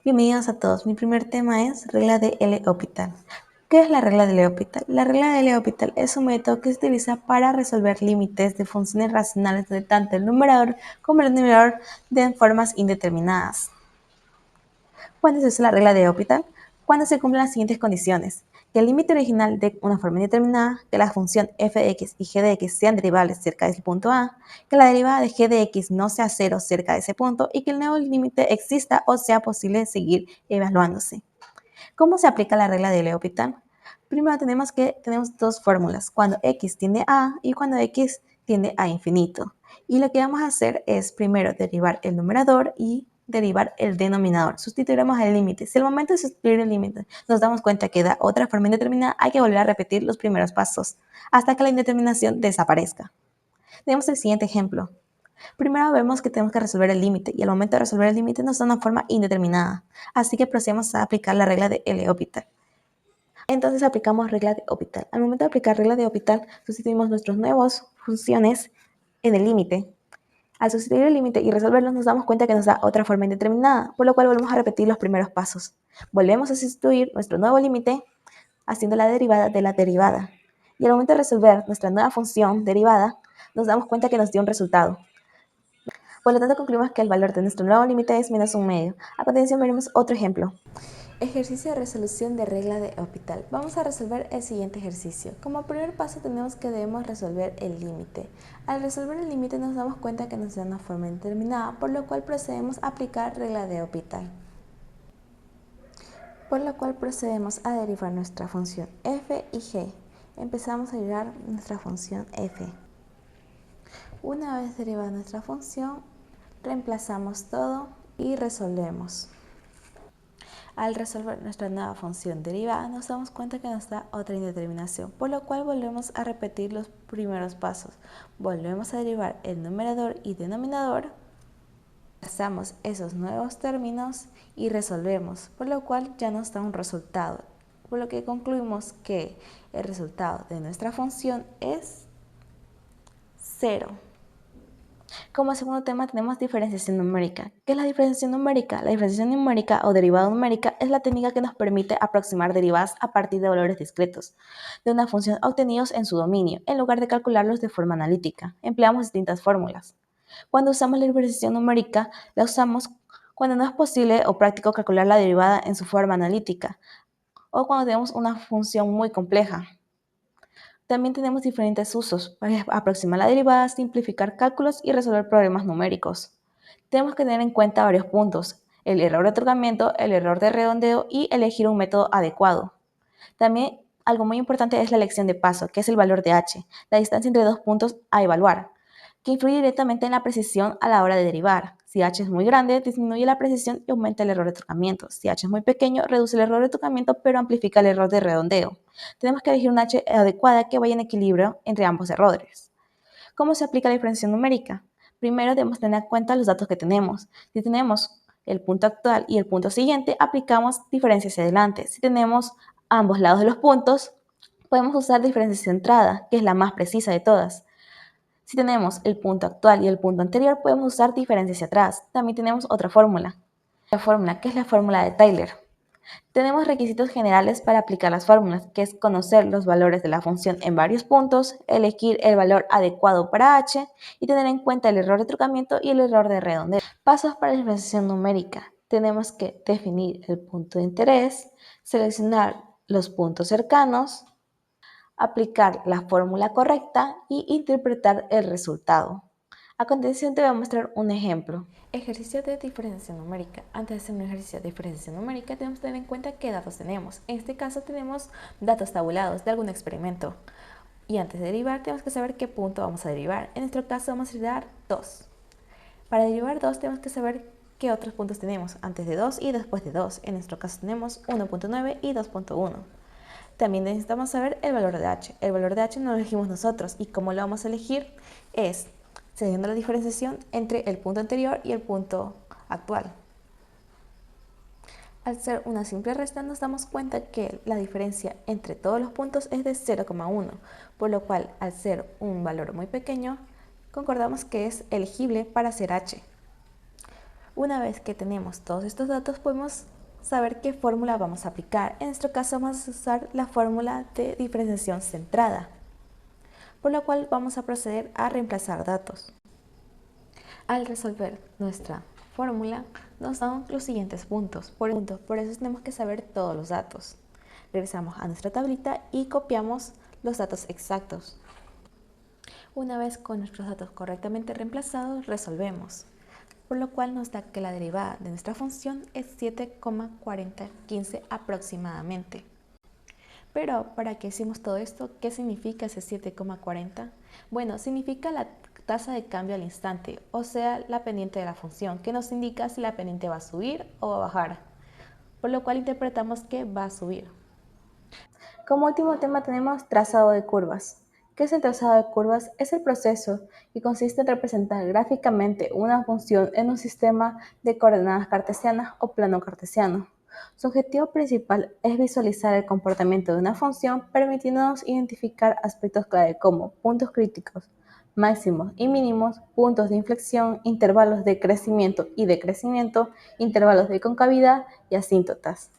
Bienvenidos a todos. Mi primer tema es regla de L'Hopital. ¿Qué es la regla de L'Hopital? La regla de L'Hopital es un método que se utiliza para resolver límites de funciones racionales de tanto el numerador como el denominador de formas indeterminadas. ¿Cuándo se usa la regla de L'Hopital? Cuando se cumplen las siguientes condiciones: que el límite original de una forma indeterminada, que la función f de x y g de x sean derivables cerca de ese punto A, que la derivada de g de x no sea cero cerca de ese punto y que el nuevo límite exista o sea posible seguir evaluándose. ¿Cómo se aplica la regla de L'Hopital? Primero tenemos dos fórmulas, cuando x tiende a A y cuando x tiende a infinito. Y lo que vamos a hacer es primero derivar el numerador y derivar el denominador. Sustituiremos el límite. Si al momento de sustituir el límite nos damos cuenta que da otra forma indeterminada, hay que volver a repetir los primeros pasos hasta que la indeterminación desaparezca. Tenemos el siguiente ejemplo. Primero vemos que tenemos que resolver el límite y al momento de resolver el límite nos da una forma indeterminada. Así que procedemos a aplicar la regla de L'Hopital. Entonces aplicamos regla de L'Hopital. Al momento de aplicar regla de L'Hopital, sustituimos nuestras nuevas funciones en el límite. Al sustituir el límite y resolverlo, nos damos cuenta que nos da otra forma indeterminada, por lo cual volvemos a repetir los primeros pasos. Volvemos a sustituir nuestro nuevo límite haciendo la derivada de la derivada. Y al momento de resolver nuestra nueva función derivada, nos damos cuenta que nos dio un resultado. Por lo tanto, concluimos que el valor de nuestro nuevo límite es menos 1/2. A continuación veremos otro ejemplo. Ejercicio de resolución de regla de L'Hopital. Vamos a resolver el siguiente ejercicio. Como primer paso debemos resolver el límite. Al resolver el límite nos damos cuenta que nos da una forma indeterminada, por lo cual procedemos a aplicar regla de L'Hopital. Por lo cual procedemos a derivar nuestra función f y g. Empezamos a derivar nuestra función f. Una vez derivada nuestra función, reemplazamos todo y resolvemos. Al resolver nuestra nueva función derivada, nos damos cuenta que nos da otra indeterminación, por lo cual volvemos a repetir los primeros pasos. Volvemos a derivar el numerador y denominador, pasamos esos nuevos términos y resolvemos, por lo cual ya nos da un resultado, por lo que concluimos que el resultado de nuestra función es 0. Como segundo tema tenemos diferenciación numérica. ¿Qué es la diferenciación numérica? La diferenciación numérica o derivada numérica es la técnica que nos permite aproximar derivadas a partir de valores discretos de una función obtenidos en su dominio, en lugar de calcularlos de forma analítica. Empleamos distintas fórmulas. Cuando usamos la diferenciación numérica, la usamos cuando no es posible o práctico calcular la derivada en su forma analítica o cuando tenemos una función muy compleja. También tenemos diferentes usos para aproximar la derivada, simplificar cálculos y resolver problemas numéricos. Tenemos que tener en cuenta varios puntos: el error de otorgamiento, el error de redondeo y elegir un método adecuado. También algo muy importante es la elección de paso, que es el valor de h, la distancia entre dos puntos a evaluar, que influye directamente en la precisión a la hora de derivar. Si h es muy grande, disminuye la precisión y aumenta el error de otorgamiento. Si h es muy pequeño, reduce el error de otorgamiento, pero amplifica el error de redondeo. Tenemos que elegir una h adecuada que vaya en equilibrio entre ambos errores. ¿Cómo se aplica la diferenciación numérica? Primero debemos tener en cuenta los datos que tenemos. Si tenemos el punto actual y el punto siguiente, aplicamos diferencia hacia adelante. Si tenemos ambos lados de los puntos, podemos usar diferencia centrada, que es la más precisa de todas. Si tenemos el punto actual y el punto anterior, podemos usar diferencia hacia atrás. También tenemos otra fórmula, que es la fórmula de Taylor. Tenemos requisitos generales para aplicar las fórmulas, que es conocer los valores de la función en varios puntos, elegir el valor adecuado para h y tener en cuenta el error de trucamiento y el error de redondeo. Pasos para la diferenciación numérica. Tenemos que definir el punto de interés, seleccionar los puntos cercanos, aplicar la fórmula correcta y interpretar el resultado. A continuación te voy a mostrar un ejemplo. Ejercicio de diferenciación numérica. Antes de hacer un ejercicio de diferenciación numérica tenemos que tener en cuenta qué datos tenemos. En este caso tenemos datos tabulados de algún experimento. Y antes de derivar tenemos que saber qué punto vamos a derivar. En nuestro caso vamos a derivar 2. Para derivar 2 tenemos que saber qué otros puntos tenemos antes de 2 y después de 2. En nuestro caso tenemos 1.9 y 2.1. También necesitamos saber el valor de h. El valor de h no lo elegimos nosotros y cómo lo vamos a elegir es siguiendo la diferenciación entre el punto anterior y el punto actual. Al ser una simple resta nos damos cuenta que la diferencia entre todos los puntos es de 0,1, por lo cual al ser un valor muy pequeño, concordamos que es elegible para hacer h. Una vez que tenemos todos estos datos podemos saber qué fórmula vamos a aplicar. En nuestro caso vamos a usar la fórmula de diferenciación centrada, por lo cual vamos a proceder a reemplazar datos. Al resolver nuestra fórmula nos dan los siguientes puntos. Por eso tenemos que saber todos los datos. Regresamos a nuestra tablita y copiamos los datos exactos. Una vez con nuestros datos correctamente reemplazados, resolvemos, por lo cual nos da que la derivada de nuestra función es 7,4015 aproximadamente. Pero, ¿para qué hicimos todo esto? ¿Qué significa ese 7,40? Bueno, significa la tasa de cambio al instante, o sea, la pendiente de la función, que nos indica si la pendiente va a subir o va a bajar, por lo cual interpretamos que va a subir. Como último tema tenemos trazado de curvas. ¿Qué es el trazado de curvas? Es el proceso que consiste en representar gráficamente una función en un sistema de coordenadas cartesianas o plano cartesiano. Su objetivo principal es visualizar el comportamiento de una función, permitiéndonos identificar aspectos clave como puntos críticos, máximos y mínimos, puntos de inflexión, intervalos de crecimiento y decrecimiento, intervalos de concavidad y asíntotas.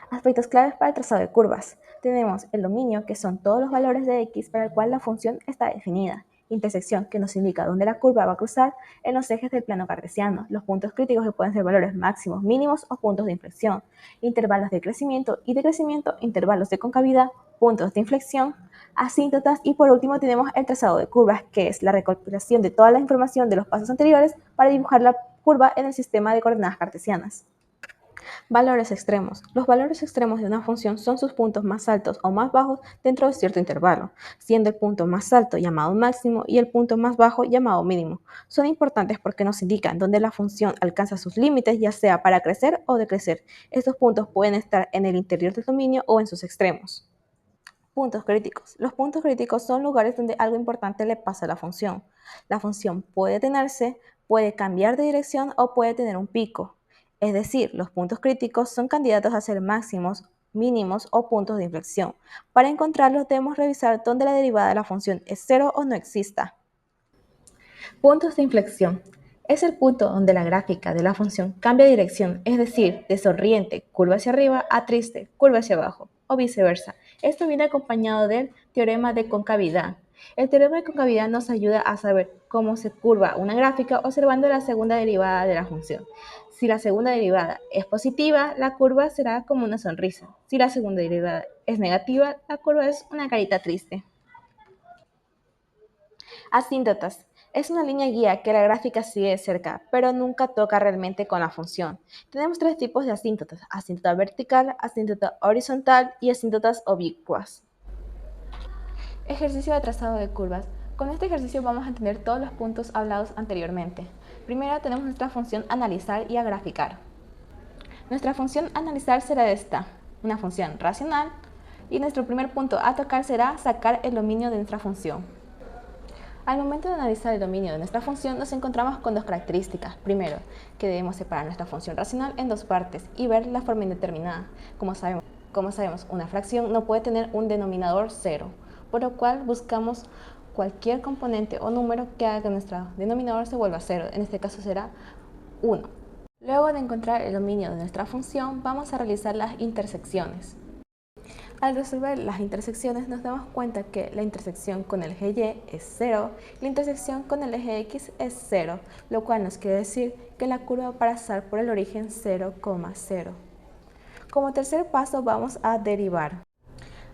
Aspectos claves para el trazado de curvas. Tenemos el dominio, que son todos los valores de x para el cual la función está definida. Intersección, que nos indica dónde la curva va a cruzar en los ejes del plano cartesiano. Los puntos críticos, que pueden ser valores máximos, mínimos o puntos de inflexión. Intervalos de crecimiento y decrecimiento, intervalos de concavidad, puntos de inflexión, asíntotas y por último tenemos el trazado de curvas, que es la recopilación de toda la información de los pasos anteriores para dibujar la curva en el sistema de coordenadas cartesianas. Valores extremos. Los valores extremos de una función son sus puntos más altos o más bajos dentro de cierto intervalo, siendo el punto más alto llamado máximo y el punto más bajo llamado mínimo. Son importantes porque nos indican dónde la función alcanza sus límites, ya sea para crecer o decrecer. Estos puntos pueden estar en el interior del dominio o en sus extremos. Puntos críticos. Los puntos críticos son lugares donde algo importante le pasa a la función. La función puede detenerse, puede cambiar de dirección o puede tener un pico. Es decir, los puntos críticos son candidatos a ser máximos, mínimos o puntos de inflexión. Para encontrarlos debemos revisar dónde la derivada de la función es cero o no exista. Puntos de inflexión. Es el punto donde la gráfica de la función cambia de dirección, es decir, de sonriente, curva hacia arriba, a triste, curva hacia abajo, o viceversa. Esto viene acompañado del teorema de concavidad. El teorema de concavidad nos ayuda a saber cómo se curva una gráfica observando la segunda derivada de la función. Si la segunda derivada es positiva, la curva será como una sonrisa. Si la segunda derivada es negativa, la curva es una carita triste. Asíntotas. Es una línea guía que la gráfica sigue de cerca, pero nunca toca realmente con la función. Tenemos tres tipos de asíntotas: asíntota vertical, asíntota horizontal y asíntotas oblicuas. Ejercicio de trazado de curvas. Con este ejercicio vamos a entender todos los puntos hablados anteriormente. Primero tenemos nuestra función analizar y a graficar. Nuestra función analizar será esta, una función racional, y nuestro primer punto a tocar será sacar el dominio de nuestra función. Al momento de analizar el dominio de nuestra función nos encontramos con dos características. Primero, que debemos separar nuestra función racional en dos partes y ver la forma indeterminada. Como sabemos, una fracción no puede tener un denominador cero, por lo cual buscamos cualquier componente o número que haga que nuestro denominador se vuelva cero. En este caso será 1. Luego de encontrar el dominio de nuestra función, vamos a realizar las intersecciones. Al resolver las intersecciones nos damos cuenta que la intersección con el eje Y es 0 y la intersección con el eje X es 0, lo cual nos quiere decir que la curva va a pasar por el origen 0,0. Como tercer paso vamos a derivar.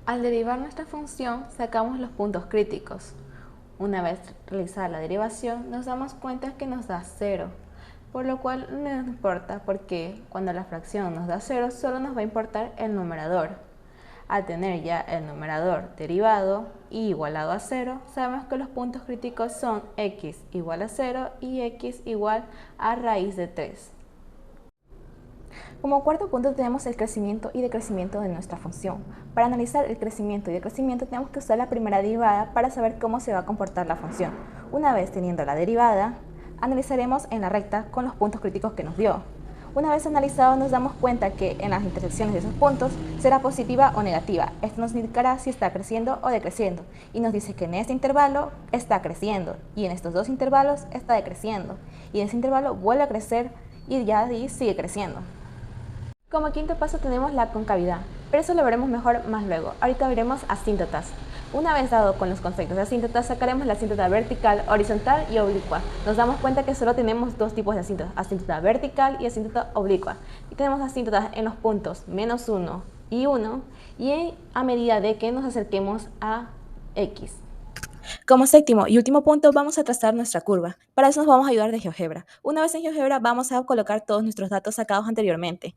Al derivar nuestra función sacamos los puntos críticos. Una vez realizada la derivación nos damos cuenta que nos da 0, por lo cual no nos importa porque cuando la fracción nos da 0 solo nos va a importar el numerador. Al tener ya el numerador derivado y igualado a 0, sabemos que los puntos críticos son x igual a 0 y x igual a raíz de 3. Como cuarto punto tenemos el crecimiento y decrecimiento de nuestra función. Para analizar el crecimiento y decrecimiento tenemos que usar la primera derivada para saber cómo se va a comportar la función. Una vez teniendo la derivada, analizaremos en la recta con los puntos críticos que nos dio. Una vez analizado nos damos cuenta que en las intersecciones de esos puntos será positiva o negativa. Esto nos indicará si está creciendo o decreciendo y nos dice que en este intervalo está creciendo y en estos dos intervalos está decreciendo y en ese intervalo vuelve a crecer y ya ahí sigue creciendo. Como quinto paso tenemos la concavidad, pero eso lo veremos mejor más luego. Ahorita veremos asíntotas. Una vez dado con los conceptos de asíntotas, sacaremos la asíntota vertical, horizontal y oblicua. Nos damos cuenta que solo tenemos dos tipos de asíntotas, asíntota vertical y asíntota oblicua. Y tenemos asíntotas en los puntos -1 y 1 y a medida de que nos acerquemos a X. Como séptimo y último punto, vamos a trazar nuestra curva. Para eso nos vamos a ayudar de GeoGebra. Una vez en GeoGebra, vamos a colocar todos nuestros datos sacados anteriormente.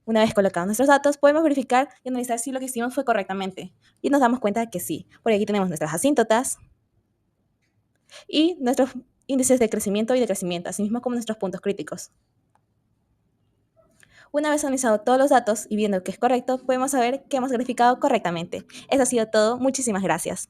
Una vez colocados nuestros datos, podemos verificar y analizar si lo que hicimos fue correctamente. Y nos damos cuenta de que sí, porque aquí tenemos nuestras asíntotas y nuestros índices de crecimiento y decrecimiento, así mismo como nuestros puntos críticos. Una vez analizado todos los datos y viendo que es correcto, podemos saber que hemos graficado correctamente. Eso ha sido todo. Muchísimas gracias.